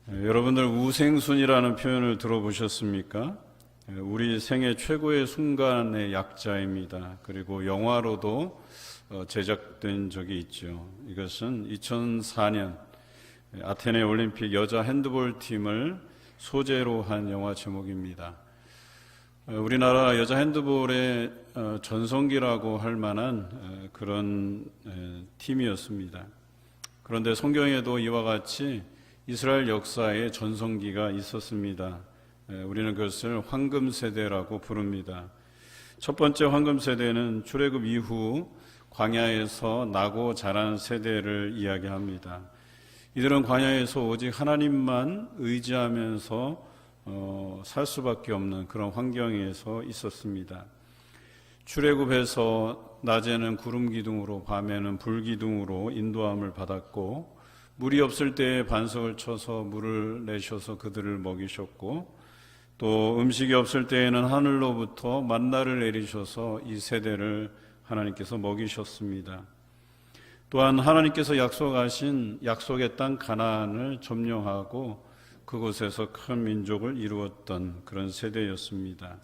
여러분들 우생순이라는 표현을 들어보셨습니까? 우리 생애 최고의 순간의 약자입니다. 그리고 영화로도 제작된 적이 있죠. 이것은 2004년 아테네 올림픽 여자 핸드볼 팀을 소재로 한 영화 제목입니다. 우리나라 여자 핸드볼의 전성기라고 할 만한 그런 팀이었습니다. 그런데 성경에도 이와 같이 이스라엘 역사에 전성기가 있었습니다. 우리는 그것을 황금세대라고 부릅니다. 첫 번째 황금세대는 출애굽 이후 광야에서 나고 자란 세대를 이야기합니다. 이들은 광야에서 오직 하나님만 의지하면서 살 수밖에 없는 그런 환경에서 있었습니다. 출애굽해서 낮에는 구름 기둥으로 밤에는 불 기둥으로 인도함을 받았고, 물이 없을 때에 반석을 쳐서 물을 내셔서 그들을 먹이셨고, 또 음식이 없을 때에는 하늘로부터 만나를 내리셔서 이 세대를 하나님께서 먹이셨습니다. 또한 하나님께서 약속하신 약속의 땅 가나안을 점령하고 그곳에서 큰 민족을 이루었던 그런 세대였습니다.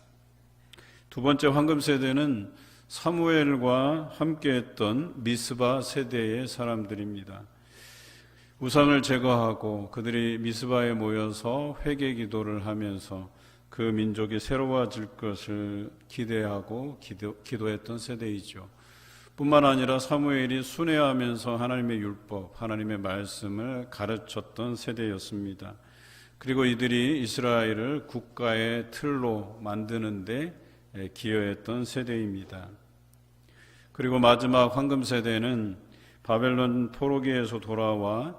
두 번째 황금 세대는 사무엘과 함께했던 미스바 세대의 사람들입니다. 우상을 제거하고 그들이 미스바에 모여서 회개 기도를 하면서 그 민족이 새로워질 것을 기대하고 기도했던 세대이죠. 뿐만 아니라 사무엘이 순회하면서 하나님의 율법, 하나님의 말씀을 가르쳤던 세대였습니다. 그리고 이들이 이스라엘을 국가의 틀로 만드는 데 기여했던 세대입니다. 그리고 마지막 황금 세대는 바벨론 포로기에서 돌아와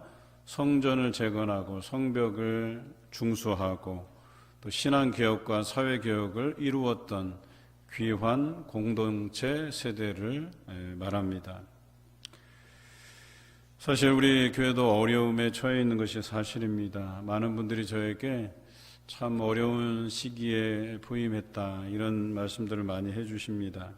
성전을 재건하고 성벽을 중수하고 또 신앙개혁과 사회개혁을 이루었던 귀환 공동체 세대를 말합니다. 사실 우리 교회도 어려움에 처해 있는 것이 사실입니다. 많은 분들이 저에게 참 어려운 시기에 부임했다 이런 말씀들을 많이 해주십니다.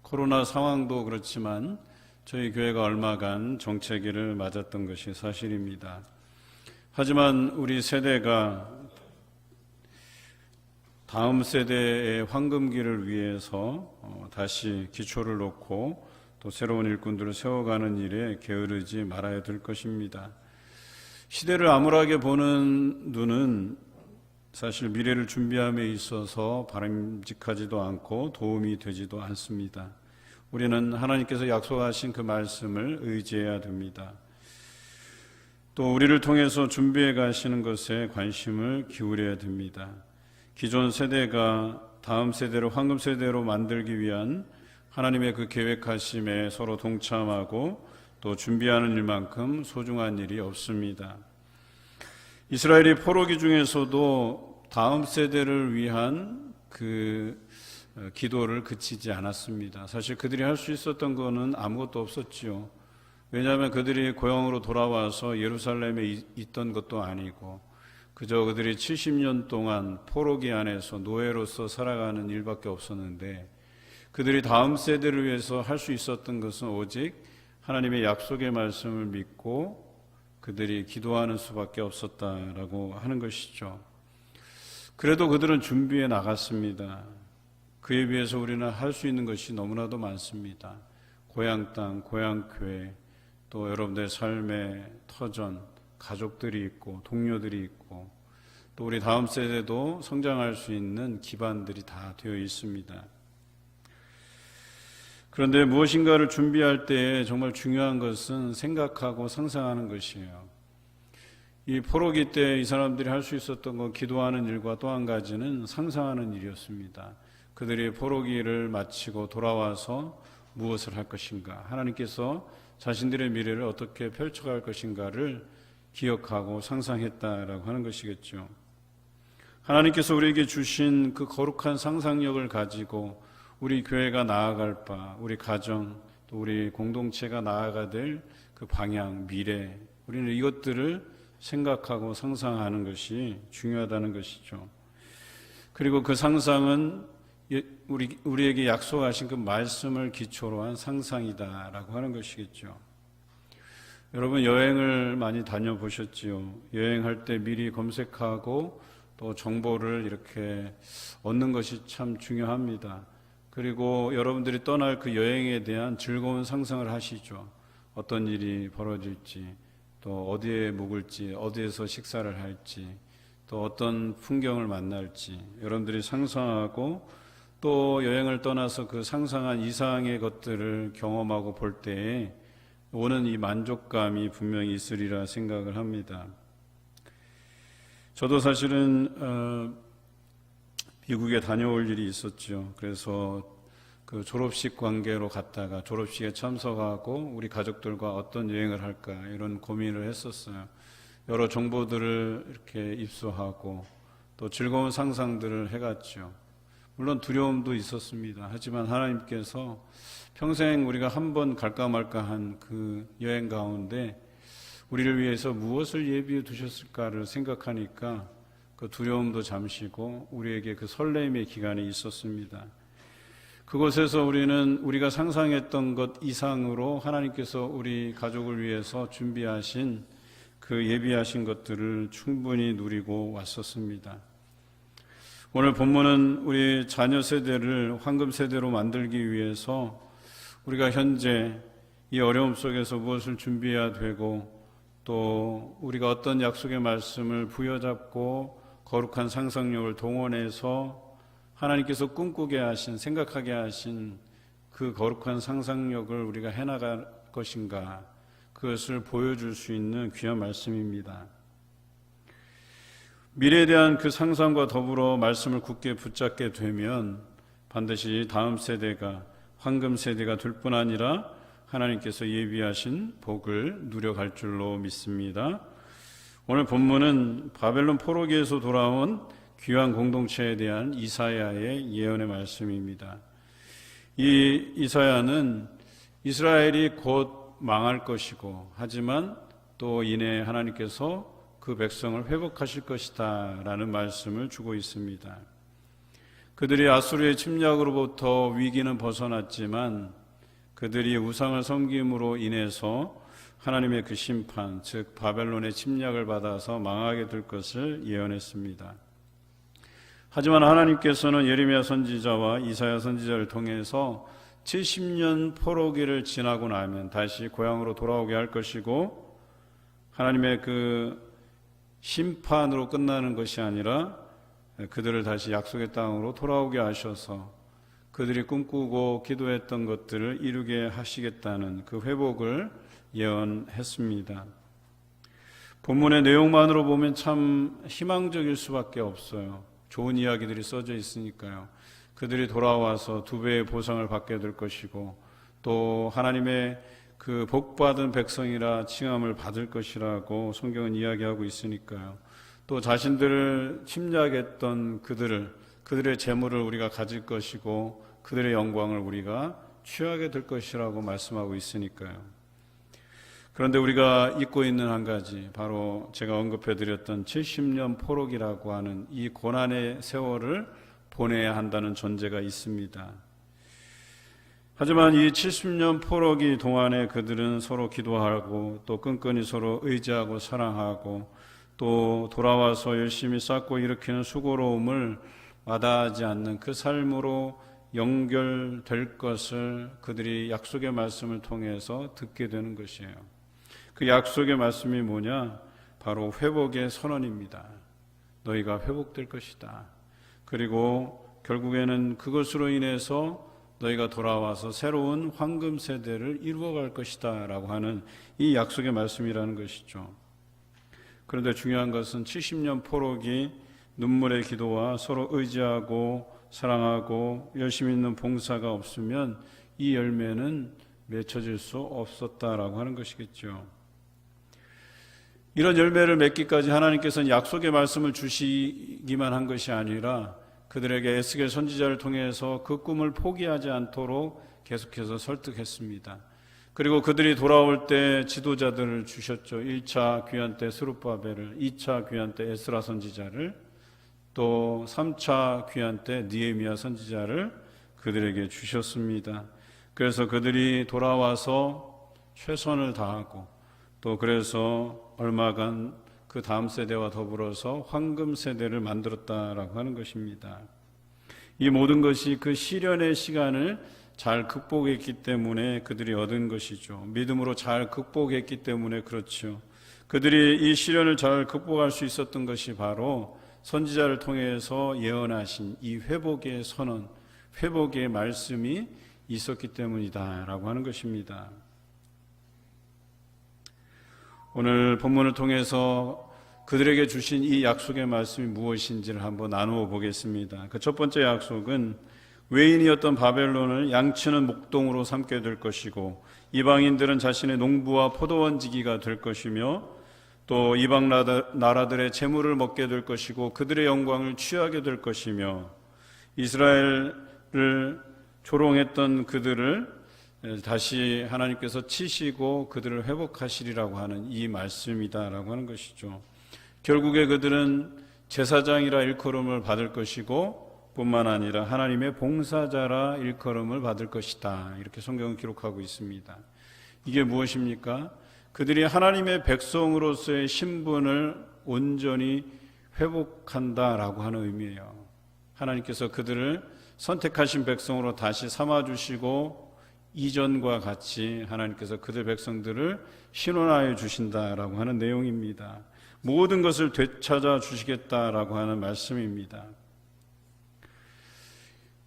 코로나 상황도 그렇지만 저희 교회가 얼마간 정체기를 맞았던 것이 사실입니다. 하지만 우리 세대가 다음 세대의 황금기를 위해서 다시 기초를 놓고 또 새로운 일꾼들을 세워가는 일에 게으르지 말아야 될 것입니다. 시대를 암울하게 보는 눈은 사실 미래를 준비함에 있어서 바람직하지도 않고 도움이 되지도 않습니다. 우리는 하나님께서 약속하신 그 말씀을 의지해야 됩니다. 또 우리를 통해서 준비해 가시는 것에 관심을 기울여야 됩니다. 기존 세대가 다음 세대를 황금 세대로 만들기 위한 하나님의 그 계획하심에 서로 동참하고 또 준비하는 일만큼 소중한 일이 없습니다. 이스라엘이 포로기 중에서도 다음 세대를 위한 그 기도를 그치지 않았습니다. 사실 그들이 할 수 있었던 거는 아무것도 없었지요. 왜냐하면 그들이 고향으로 돌아와서 예루살렘에 있던 것도 아니고 그저 그들이 70년 동안 포로기 안에서 노예로서 살아가는 일밖에 없었는데, 그들이 다음 세대를 위해서 할 수 있었던 것은 오직 하나님의 약속의 말씀을 믿고 그들이 기도하는 수밖에 없었다라고 하는 것이죠. 그래도 그들은 준비해 나갔습니다. 그에 비해서 우리는 할 수 있는 것이 너무나도 많습니다. 고향 땅, 고향 교회, 또 여러분들의 삶의 터전, 가족들이 있고 동료들이 있고 또 우리 다음 세대도 성장할 수 있는 기반들이 다 되어 있습니다. 그런데 무엇인가를 준비할 때 정말 중요한 것은 생각하고 상상하는 것이에요. 이 포로기 때 이 사람들이 할 수 있었던 건 기도하는 일과 또 한 가지는 상상하는 일이었습니다. 그들이 포로기를 마치고 돌아와서 무엇을 할 것인가, 하나님께서 자신들의 미래를 어떻게 펼쳐갈 것인가를 기억하고 상상했다라고 하는 것이겠죠. 하나님께서 우리에게 주신 그 거룩한 상상력을 가지고 우리 교회가 나아갈 바, 우리 가정, 또 우리 공동체가 나아가 될 그 방향, 미래, 우리는 이것들을 생각하고 상상하는 것이 중요하다는 것이죠. 그리고 그 상상은 우리에게 약속하신 그 말씀을 기초로 한 상상이다라고 하는 것이겠죠. 여러분 여행을 많이 다녀보셨지요? 여행할 때 미리 검색하고 또 정보를 이렇게 얻는 것이 참 중요합니다. 그리고 여러분들이 떠날 그 여행에 대한 즐거운 상상을 하시죠. 어떤 일이 벌어질지, 또 어디에 묵을지, 어디에서 식사를 할지, 또 어떤 풍경을 만날지 여러분들이 상상하고 또 여행을 떠나서 그 상상한 이상의 것들을 경험하고 볼 때에 오는 이 만족감이 분명히 있으리라 생각을 합니다. 저도 사실은 미국에 다녀올 일이 있었죠. 그래서 그 졸업식 관계로 갔다가 졸업식에 참석하고 우리 가족들과 어떤 여행을 할까 이런 고민을 했었어요. 여러 정보들을 이렇게 입수하고 또 즐거운 상상들을 해갔죠. 물론 두려움도 있었습니다. 하지만 하나님께서 평생 우리가 한 번 갈까 말까 한 그 여행 가운데 우리를 위해서 무엇을 예비해 두셨을까를 생각하니까 그 두려움도 잠시고 우리에게 그 설렘의 기간이 있었습니다. 그곳에서 우리는 우리가 상상했던 것 이상으로 하나님께서 우리 가족을 위해서 준비하신 그 예비하신 것들을 충분히 누리고 왔었습니다. 오늘 본문은 우리 자녀 세대를 황금 세대로 만들기 위해서 우리가 현재 이 어려움 속에서 무엇을 준비해야 되고 또 우리가 어떤 약속의 말씀을 부여잡고 거룩한 상상력을 동원해서 하나님께서 꿈꾸게 하신, 생각하게 하신 그 거룩한 상상력을 우리가 해나갈 것인가, 그것을 보여줄 수 있는 귀한 말씀입니다. 미래에 대한 그 상상과 더불어 말씀을 굳게 붙잡게 되면 반드시 다음 세대가 황금 세대가 될 뿐 아니라 하나님께서 예비하신 복을 누려갈 줄로 믿습니다. 오늘 본문은 바벨론 포로기에서 돌아온 귀한 공동체에 대한 이사야의 예언의 말씀입니다. 이 이사야는 이스라엘이 곧 망할 것이고 하지만 또 이내 하나님께서 그 백성을 회복하실 것이다 라는 말씀을 주고 있습니다. 그들이 아수르의 침략으로부터 위기는 벗어났지만 그들이 우상을 섬김으로 인해서 하나님의 그 심판, 즉 바벨론의 침략을 받아서 망하게 될 것을 예언했습니다. 하지만 하나님께서는 예레미야 선지자와 이사야 선지자를 통해서 70년 포로기를 지나고 나면 다시 고향으로 돌아오게 할 것이고 하나님의 그 심판으로 끝나는 것이 아니라 그들을 다시 약속의 땅으로 돌아오게 하셔서 그들이 꿈꾸고 기도했던 것들을 이루게 하시겠다는 그 회복을 예언했습니다. 본문의 내용만으로 보면 참 희망적일 수밖에 없어요. 좋은 이야기들이 써져 있으니까요. 그들이 돌아와서 2배의 보상을 받게 될 것이고 또 하나님의 그 복받은 백성이라 칭함을 받을 것이라고 성경은 이야기하고 있으니까요. 또 자신들을 침략했던 그들의 재물을 우리가 가질 것이고 그들의 영광을 우리가 취하게 될 것이라고 말씀하고 있으니까요. 그런데 우리가 잊고 있는 한 가지, 바로 제가 언급해드렸던 70년 포로기라고 하는 이 고난의 세월을 보내야 한다는 전제가 있습니다. 하지만 이 70년 포로기 동안에 그들은 서로 기도하고 또 끈끈이 서로 의지하고 사랑하고 또 돌아와서 열심히 쌓고 일으키는 수고로움을 마다하지 않는 그 삶으로 연결될 것을 그들이 약속의 말씀을 통해서 듣게 되는 것이에요. 그 약속의 말씀이 뭐냐? 바로 회복의 선언입니다. 너희가 회복될 것이다. 그리고 결국에는 그것으로 인해서 너희가 돌아와서 새로운 황금 세대를 이루어갈 것이다 라고 하는 이 약속의 말씀이라는 것이죠. 그런데 중요한 것은 70년 포로기 눈물의 기도와 서로 의지하고 사랑하고 열심히 있는 봉사가 없으면 이 열매는 맺혀질 수 없었다라고 하는 것이겠죠. 이런 열매를 맺기까지 하나님께서는 약속의 말씀을 주시기만 한 것이 아니라 그들에게 에스겔 선지자를 통해서 그 꿈을 포기하지 않도록 계속해서 설득했습니다. 그리고 그들이 돌아올 때 지도자들을 주셨죠. 1차 귀환 때 스룹바벨을, 2차 귀환 때 에스라 선지자를, 또 3차 귀환 때 느헤미야 선지자를 그들에게 주셨습니다. 그래서 그들이 돌아와서 최선을 다하고 또 그래서 얼마간 그 다음 세대와 더불어서 황금 세대를 만들었다라고 하는 것입니다. 이 모든 것이 그 시련의 시간을 잘 극복했기 때문에 그들이 얻은 것이죠. 믿음으로 잘 극복했기 때문에 그렇죠. 그들이 이 시련을 잘 극복할 수 있었던 것이 바로 선지자를 통해서 예언하신 이 회복의 선언, 회복의 말씀이 있었기 때문이다라고 하는 것입니다. 오늘 본문을 통해서 그들에게 주신 이 약속의 말씀이 무엇인지를 한번 나누어 보겠습니다. 그 첫 번째 약속은 외인이었던 바벨론을 양치는 목동으로 삼게 될 것이고 이방인들은 자신의 농부와 포도원지기가 될 것이며 또 이방 나라들의 재물을 먹게 될 것이고 그들의 영광을 취하게 될 것이며 이스라엘을 조롱했던 그들을 다시 하나님께서 치시고 그들을 회복하시리라고 하는 이 말씀이다라고 하는 것이죠. 결국에 그들은 제사장이라 일컬음을 받을 것이고 뿐만 아니라 하나님의 봉사자라 일컬음을 받을 것이다. 이렇게 성경은 기록하고 있습니다. 이게 무엇입니까? 그들이 하나님의 백성으로서의 신분을 온전히 회복한다라고 하는 의미예요. 하나님께서 그들을 선택하신 백성으로 다시 삼아주시고 이전과 같이 하나님께서 그들 백성들을 신원하여 주신다라고 하는 내용입니다. 모든 것을 되찾아 주시겠다라고 하는 말씀입니다.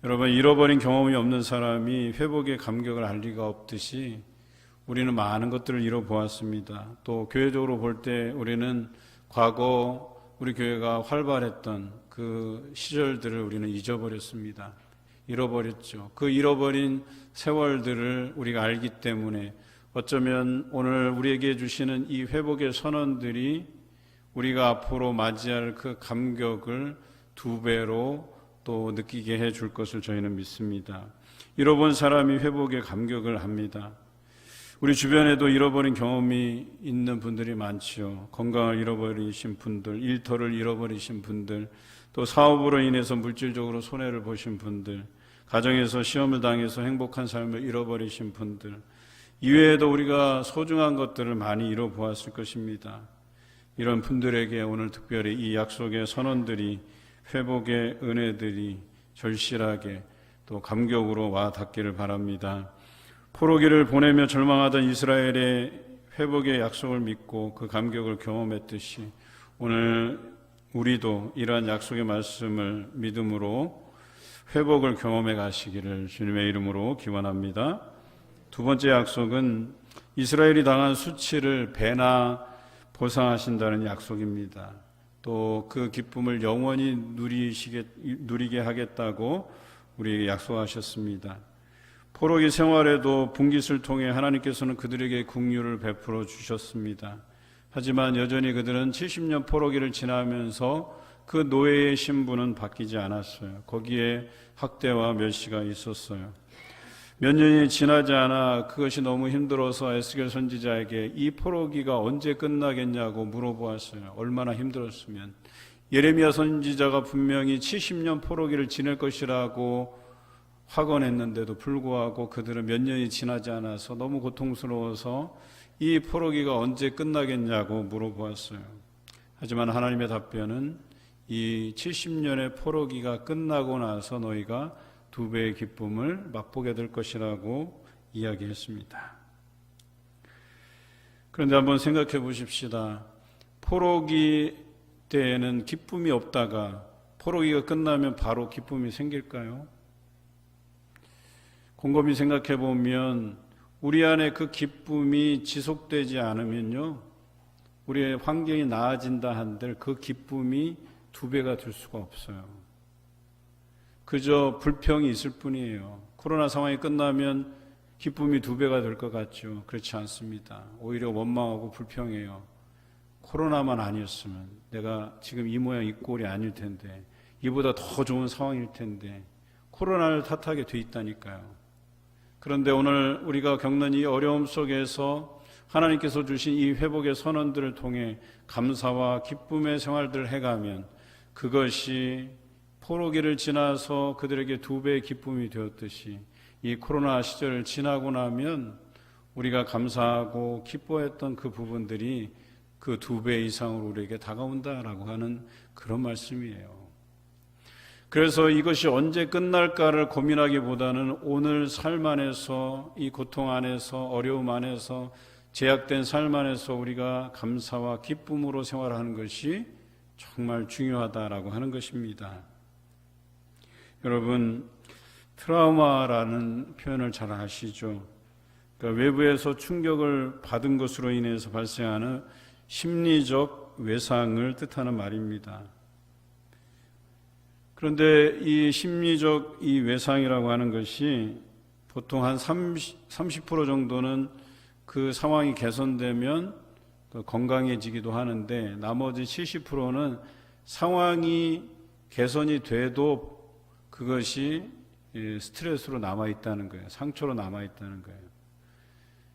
여러분, 잃어버린 경험이 없는 사람이 회복의 감격을 알 리가 없듯이 우리는 많은 것들을 잃어보았습니다. 또 교회적으로 볼 때 우리는 과거 우리 교회가 활발했던 그 시절들을 우리는 잊어버렸습니다. 잃어버렸죠. 그 잃어버린 세월들을 우리가 알기 때문에 어쩌면 오늘 우리에게 주시는 이 회복의 선언들이 우리가 앞으로 맞이할 그 감격을 2배로 또 느끼게 해줄 것을 저희는 믿습니다. 잃어본 사람이 회복의 감격을 합니다. 우리 주변에도 잃어버린 경험이 있는 분들이 많지요. 건강을 잃어버리신 분들, 일터를 잃어버리신 분들, 또 사업으로 인해서 물질적으로 손해를 보신 분들, 가정에서 시험을 당해서 행복한 삶을 잃어버리신 분들, 이외에도 우리가 소중한 것들을 많이 잃어보았을 것입니다. 이런 분들에게 오늘 특별히 이 약속의 선언들이, 회복의 은혜들이 절실하게 또 감격으로 와 닿기를 바랍니다. 포로기를 보내며 절망하던 이스라엘의 회복의 약속을 믿고 그 감격을 경험했듯이 오늘 우리도 이러한 약속의 말씀을 믿음으로 회복을 경험해 가시기를 주님의 이름으로 기원합니다. 2번째 약속은 이스라엘이 당한 수치를 배나 보상하신다는 약속입니다. 또 그 기쁨을 영원히 누리게 하겠다고 우리에게 약속하셨습니다. 포로기 생활에도 분깃을 통해 하나님께서는 그들에게 긍휼을 베풀어 주셨습니다. 하지만 여전히 그들은 70년 포로기를 지나면서 그 노예의 신분은 바뀌지 않았어요. 거기에 학대와 멸시가 있었어요. 몇 년이 지나지 않아 그것이 너무 힘들어서 에스겔 선지자에게 이 포로기가 언제 끝나겠냐고 물어보았어요. 얼마나 힘들었으면. 예레미야 선지자가 분명히 70년 포로기를 지낼 것이라고 확언했는데도 불구하고 그들은 몇 년이 지나지 않아서 너무 고통스러워서 이 포로기가 언제 끝나겠냐고 물어보았어요. 하지만 하나님의 답변은 이 70년의 포로기가 끝나고 나서 너희가 2배의 기쁨을 맛보게 될 것이라고 이야기했습니다. 그런데 한번 생각해 보십시다. 포로기 때에는 기쁨이 없다가 포로기가 끝나면 바로 기쁨이 생길까요? 곰곰이 생각해 보면 우리 안에 그 기쁨이 지속되지 않으면요, 우리의 환경이 나아진다 한들 그 기쁨이 2배가 될 수가 없어요. 그저 불평이 있을 뿐이에요. 코로나 상황이 끝나면 기쁨이 2배가 될 것 같죠. 그렇지 않습니다. 오히려 원망하고 불평해요. 코로나만 아니었으면 내가 지금 이 모양 이 꼴이 아닐 텐데, 이보다 더 좋은 상황일 텐데 코로나를 탓하게 돼 있다니까요. 그런데 오늘 우리가 겪는 이 어려움 속에서 하나님께서 주신 이 회복의 선언들을 통해 감사와 기쁨의 생활들을 해가면 그것이 포로기를 지나서 그들에게 2배의 기쁨이 되었듯이 이 코로나 시절을 지나고 나면 우리가 감사하고 기뻐했던 그 부분들이 그 2배 이상으로 우리에게 다가온다라고 하는 그런 말씀이에요. 그래서 이것이 언제 끝날까를 고민하기보다는 오늘 삶 안에서, 이 고통 안에서, 어려움 안에서, 제약된 삶 안에서 우리가 감사와 기쁨으로 생활하는 것이 정말 중요하다라고 하는 것입니다. 여러분, 트라우마라는 표현을 잘 아시죠? 그러니까 외부에서 충격을 받은 것으로 인해서 발생하는 심리적 외상을 뜻하는 말입니다. 그런데 이 심리적 이 외상이라고 하는 것이 보통 한 30% 정도는 그 상황이 개선되면 건강해지기도 하는데, 나머지 70%는 상황이 개선이 돼도 그것이 스트레스로 남아있다는 거예요. 상처로 남아있다는 거예요.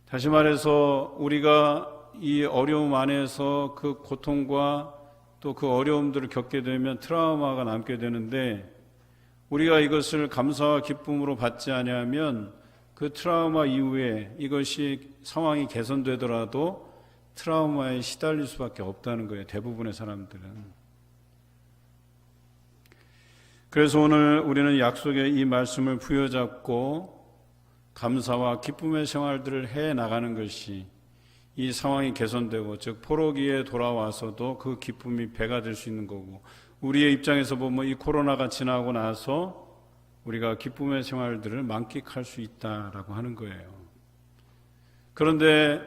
다시 말해서 우리가 이 어려움 안에서 그 고통과 또 그 어려움들을 겪게 되면 트라우마가 남게 되는데, 우리가 이것을 감사와 기쁨으로 받지 아니하면 그 트라우마 이후에 이것이 상황이 개선되더라도 트라우마에 시달릴 수밖에 없다는 거예요. 대부분의 사람들은. 그래서 오늘 우리는 약속의 이 말씀을 부여잡고 감사와 기쁨의 생활들을 해 나가는 것이 이 상황이 개선되고, 즉 포로기에 돌아와서도 그 기쁨이 배가 될 수 있는 거고, 우리의 입장에서 보면 이 코로나가 지나고 나서 우리가 기쁨의 생활들을 만끽할 수 있다라고 하는 거예요. 그런데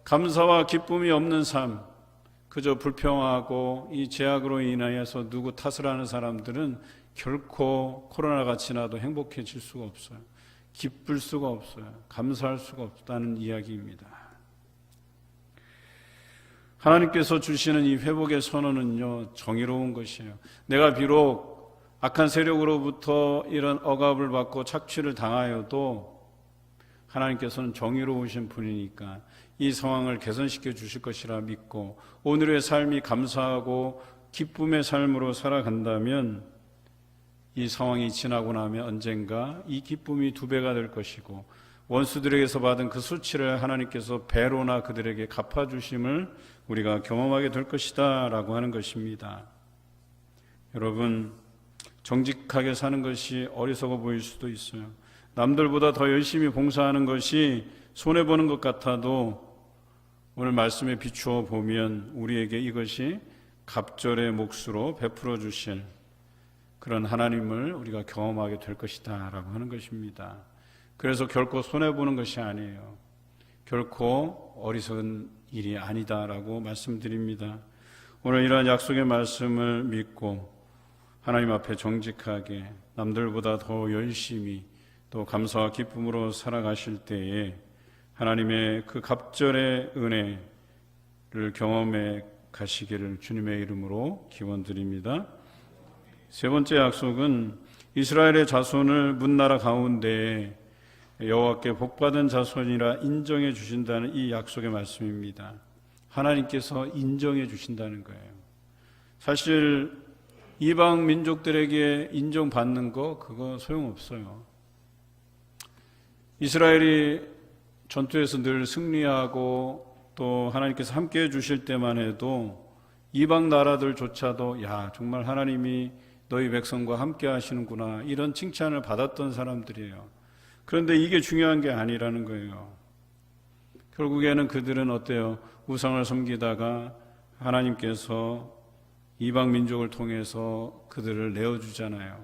감사와 기쁨이 없는 삶, 그저 불평하고 이 제약으로 인하여서 누구 탓을 하는 사람들은 결코 코로나가 지나도 행복해질 수가 없어요. 기쁠 수가 없어요. 감사할 수가 없다는 이야기입니다. 하나님께서 주시는 이 회복의 선언은요, 정의로운 것이에요. 내가 비록 악한 세력으로부터 이런 억압을 받고 착취를 당하여도 하나님께서는 정의로우신 분이니까 이 상황을 개선시켜 주실 것이라 믿고, 오늘의 삶이 감사하고 기쁨의 삶으로 살아간다면 이 상황이 지나고 나면 언젠가 이 기쁨이 2배가 될 것이고, 원수들에게서 받은 그 수치를 하나님께서 배로나 그들에게 갚아주심을 우리가 경험하게 될 것이다 라고 하는 것입니다. 여러분, 정직하게 사는 것이 어리석어 보일 수도 있어요. 남들보다 더 열심히 봉사하는 것이 손해보는 것 같아도 오늘 말씀에 비추어 보면 우리에게 이것이 갑절의 몫으로 베풀어 주실 그런 하나님을 우리가 경험하게 될 것이다 라고 하는 것입니다. 그래서 결코 손해보는 것이 아니에요. 결코 어리석은 일이 아니다라고 말씀드립니다. 오늘 이러한 약속의 말씀을 믿고 하나님 앞에 정직하게 남들보다 더 열심히 또 감사와 기쁨으로 살아가실 때에 하나님의 그 갑절의 은혜를 경험해 가시기를 주님의 이름으로 기원드립니다. 세 번째 약속은 이스라엘의 자손을 문나라 가운데 여호와께 복받은 자손이라 인정해 주신다는 이 약속의 말씀입니다. 하나님께서 인정해 주신다는 거예요. 사실 이방 민족들에게 인정받는 거 그거 소용없어요. 이스라엘이 전투에서 늘 승리하고 또 하나님께서 함께해 주실 때만 해도 이방 나라들조차도 야 정말 하나님이 너희 백성과 함께 하시는구나 이런 칭찬을 받았던 사람들이에요. 그런데 이게 중요한 게 아니라는 거예요. 결국에는 그들은 어때요? 우상을 섬기다가 하나님께서 이방 민족을 통해서 그들을 내어주잖아요.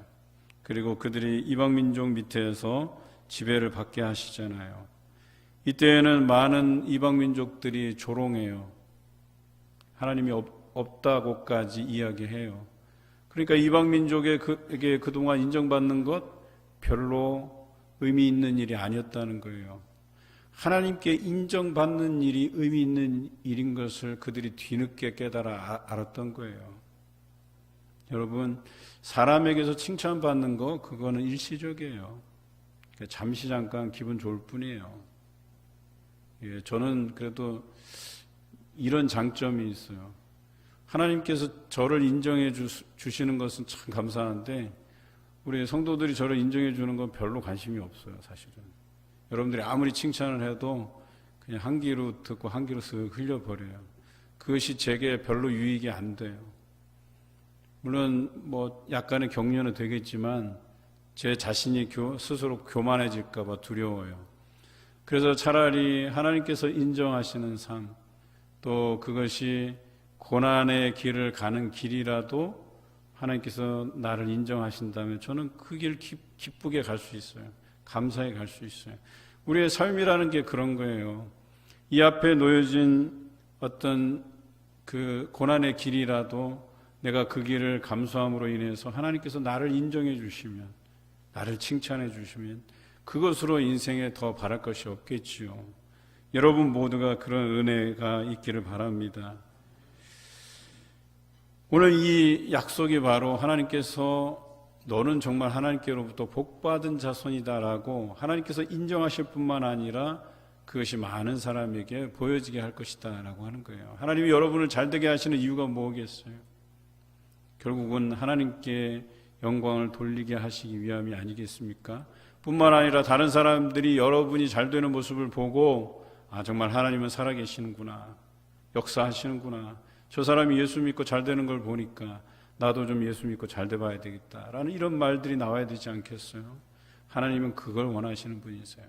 그리고 그들이 이방 민족 밑에서 지배를 받게 하시잖아요. 이때에는 많은 이방 민족들이 조롱해요. 하나님이 없다고까지 이야기해요. 그러니까 이방 민족에게 그동안 인정받는 것 별로 의미 있는 일이 아니었다는 거예요. 하나님께 인정받는 일이 의미 있는 일인 것을 그들이 뒤늦게 깨달아 알았던 거예요. 여러분, 사람에게서 칭찬받는 거 그거는 일시적이에요. 잠시 잠깐 기분 좋을 뿐이에요. 예, 저는 그래도 이런 장점이 있어요. 하나님께서 저를 인정해 주시는 것은 참 감사한데 우리 성도들이 저를 인정해 주는 건 별로 관심이 없어요. 사실은 여러분들이 아무리 칭찬을 해도 그냥 한 귀로 듣고 한 귀로 쓱 흘려버려요. 그것이 제게 별로 유익이 안 돼요. 물론 뭐 약간의 격려는 되겠지만 제 자신이 스스로 교만해질까 봐 두려워요. 그래서 차라리 하나님께서 인정하시는 삶, 또 그것이 고난의 길을 가는 길이라도 하나님께서 나를 인정하신다면 저는 그 길 기쁘게 갈 수 있어요. 감사히 갈 수 있어요. 우리의 삶이라는 게 그런 거예요. 이 앞에 놓여진 어떤 그 고난의 길이라도 내가 그 길을 감수함으로 인해서 하나님께서 나를 인정해 주시면, 나를 칭찬해 주시면 그것으로 인생에 더 바랄 것이 없겠지요. 여러분 모두가 그런 은혜가 있기를 바랍니다. 오늘 이 약속이 바로 하나님께서 너는 정말 하나님께로부터 복받은 자손이다라고 하나님께서 인정하실 뿐만 아니라 그것이 많은 사람에게 보여지게 할 것이다 라고 하는 거예요. 하나님이 여러분을 잘되게 하시는 이유가 뭐겠어요? 결국은 하나님께 영광을 돌리게 하시기 위함이 아니겠습니까? 뿐만 아니라 다른 사람들이 여러분이 잘되는 모습을 보고 정말 하나님은 살아계시는구나, 역사하시는구나, 저 사람이 예수 믿고 잘되는 걸 보니까 나도 좀 예수 믿고 잘돼 봐야 되겠다라는 이런 말들이 나와야 되지 않겠어요? 하나님은 그걸 원하시는 분이세요.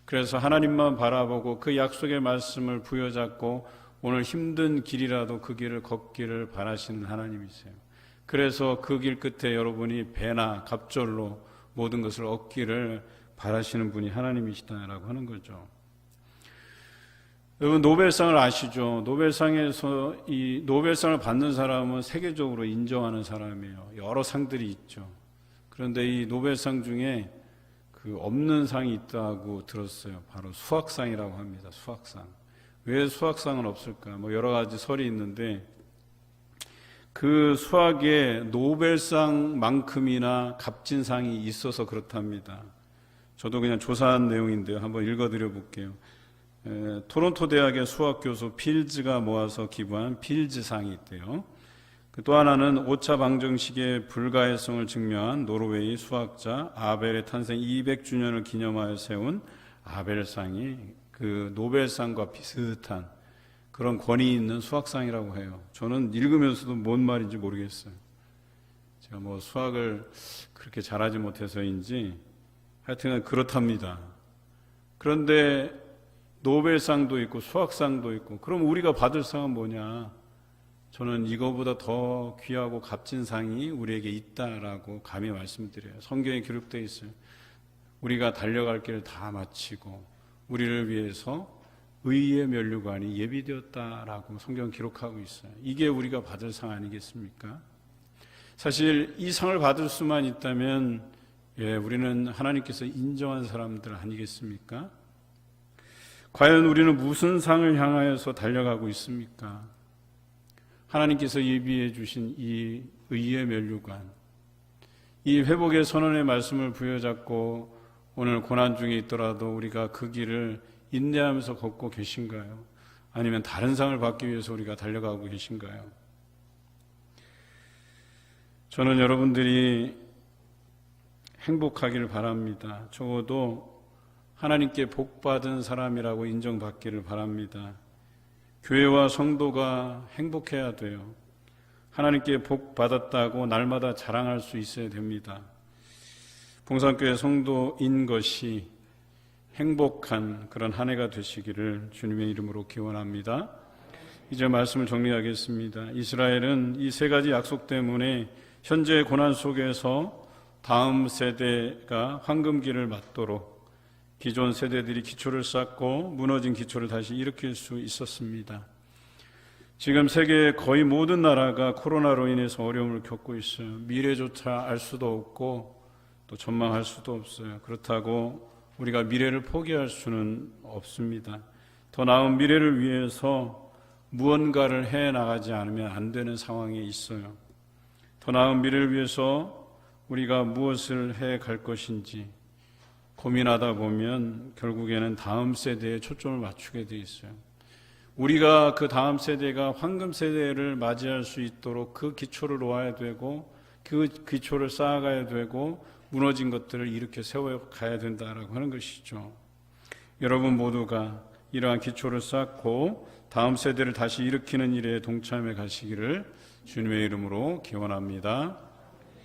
그래서 하나님만 바라보고 그 약속의 말씀을 부여잡고 오늘 힘든 길이라도 그 길을 걷기를 바라시는 하나님이세요. 그래서 그 길 끝에 여러분이 배나 갑절로 모든 것을 얻기를 바라시는 분이 하나님이시다라고 하는 거죠. 여러분 노벨상을 아시죠? 노벨상에서 이 노벨상을 받는 사람은 세계적으로 인정하는 사람이에요. 여러 상들이 있죠. 그런데 이 노벨상 중에 그 없는 상이 있다고 들었어요. 바로 수학상이라고 합니다. 수학상. 왜 수학상은 없을까? 뭐 여러 가지 설이 있는데 그 수학에 노벨상만큼이나 값진 상이 있어서 그렇답니다. 저도 그냥 조사한 내용인데요. 한번 읽어드려 볼게요. 토론토 대학의 수학 교수 필즈가 모아서 기부한 필즈상이 있대요. 또 하나는 오차 방정식의 불가해성을 증명한 노르웨이 수학자 아벨의 탄생 200주년을 기념하여 세운 아벨상이 그 노벨상과 비슷한 그런 권위 있는 수학상이라고 해요. 저는 읽으면서도 뭔 말인지 모르겠어요. 제가 뭐 수학을 그렇게 잘하지 못해서인지 하여튼 그렇답니다. 그런데 노벨상도 있고 수학상도 있고 그럼 우리가 받을 상은 뭐냐? 저는 이거보다 더 귀하고 값진 상이 우리에게 있다라고 감히 말씀드려요. 성경에 기록되어 있어요. 우리가 달려갈 길을 다 마치고 우리를 위해서 의의 면류관이 예비되었다라고 성경 기록하고 있어요. 이게 우리가 받을 상 아니겠습니까? 사실 이 상을 받을 수만 있다면 우리는 하나님께서 인정한 사람들 아니겠습니까? 과연 우리는 무슨 상을 향하여서 달려가고 있습니까? 하나님께서 예비해 주신 이 의의 면류관, 이 회복의 선언의 말씀을 부여잡고 오늘 고난 중에 있더라도 우리가 그 길을 인내하면서 걷고 계신가요? 아니면 다른 상을 받기 위해서 우리가 달려가고 계신가요? 저는 여러분들이 행복하기를 바랍니다. 적어도 하나님께 복받은 사람이라고 인정받기를 바랍니다. 교회와 성도가 행복해야 돼요. 하나님께 복받았다고 날마다 자랑할 수 있어야 됩니다. 봉산교회 성도인 것이 행복한 그런 한 해가 되시기를 주님의 이름으로 기원합니다. 이제 말씀을 정리하겠습니다. 이스라엘은 이 세 가지 약속 때문에 현재의 고난 속에서 다음 세대가 황금기를 맞도록 기존 세대들이 기초를 쌓고 무너진 기초를 다시 일으킬 수 있었습니다. 지금 세계의 거의 모든 나라가 코로나로 인해서 어려움을 겪고 있어요. 미래조차 알 수도 없고 또 전망할 수도 없어요. 그렇다고 우리가 미래를 포기할 수는 없습니다. 더 나은 미래를 위해서 무언가를 해나가지 않으면 안 되는 상황에 있어요. 더 나은 미래를 위해서 우리가 무엇을 해갈 것인지 고민하다 보면 결국에는 다음 세대에 초점을 맞추게 돼 있어요. 우리가 그 다음 세대가 황금 세대를 맞이할 수 있도록 그 기초를 놓아야 되고 그 기초를 쌓아가야 되고 무너진 것들을 일으켜 세워가야 된다라고 하는 것이죠. 여러분 모두가 이러한 기초를 쌓고 다음 세대를 다시 일으키는 일에 동참해 가시기를 주님의 이름으로 기원합니다.